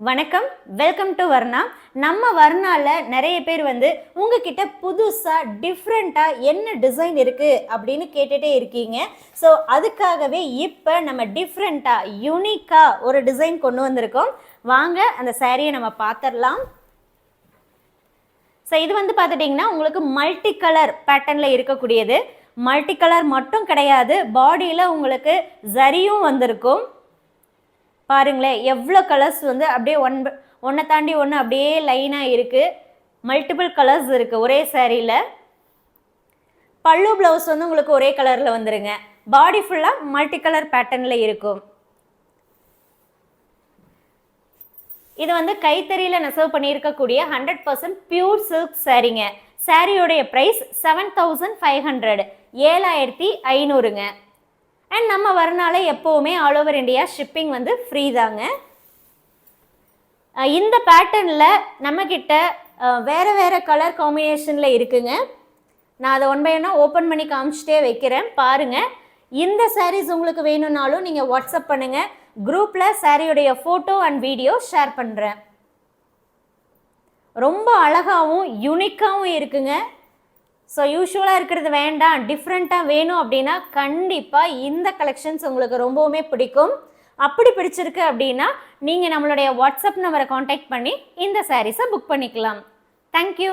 வணக்கம், welcome to Varna. நம்ம வர்ணால நிறைய பேர் உங்ககிட்ட புதுசாக டிஃப்ரெண்ட்டாக என்ன டிசைன் இருக்குது அப்படின்னு கேட்டுகிட்டே இருக்கீங்க. ஸோ அதுக்காகவே இப்போ நம்ம டிஃப்ரெண்ட்டாக யூனிக்காக ஒரு டிசைன் கொண்டு வந்திருக்கோம். வாங்க அந்த சாரியை நம்ம பார்த்துடலாம். ஸோ இது பார்த்துட்டிங்கன்னா உங்களுக்கு மல்டி கலர் பேட்டர்னில் இருக்கக்கூடியது. மல்டி கலர் மட்டும் கிடையாது, பாடியில் உங்களுக்கு ஜரியும் வந்திருக்கும். பாருங்களேன், எவ்வளோ கலர்ஸ் அப்படியே ஒன்றை தாண்டி ஒன்று அப்படியே லைனாக இருக்குது. மல்டிபிள் கலர்ஸ் இருக்குது ஒரே சாரியில். பல்லு ப்ளவுஸ் உங்களுக்கு ஒரே கலரில் வந்துருங்க. பாடி ஃபுல்லாக மல்டி கலர் பேட்டர்னில் இருக்கும். இது கைத்தறியில் நெசவு பண்ணியிருக்கக்கூடிய 100% பியூர் சில்க் சாரீங்க. சாரியோடைய ப்ரைஸ் 7500, 7500ங்க. அண்ட் நம்ம வரனால எப்போவுமே all over India shipping free தாங்க. இந்த பேட்டர்னில் நம்மக்கிட்ட வேறு வேறு கலர் காம்பினேஷனில் இருக்குங்க. நான் அதை ஒன் பை ஒன்னாக ஓப்பன் பண்ணி காமிச்சிட்டே வைக்கிறேன், பாருங்கள். இந்த சாரீஸ் உங்களுக்கு வேணும்னாலும் நீங்கள் வாட்ஸ்அப் பண்ணுங்கள். குரூப்பில் சாரியுடைய ஃபோட்டோ அண்ட் வீடியோ ஷேர் பண்ணுறேன். ரொம்ப அழகாகவும் யூனிக்காகவும் இருக்குங்க. ஸோ யூஷுவலாக இருக்கிறது வேண்டாம், டிஃப்ரெண்ட்டாக வேணும் அப்படின்னா கண்டிப்பாக இந்த கலெக்ஷன்ஸ் உங்களுக்கு ரொம்பவுமே பிடிக்கும். அப்படி பிடிச்சிருக்கு அப்படின்னா நீங்கள் நம்மளுடைய வாட்ஸ்அப் நம்பரை காண்டாக்ட் பண்ணி இந்த சாரீஸை புக் பண்ணிக்கலாம். தேங்க்யூ.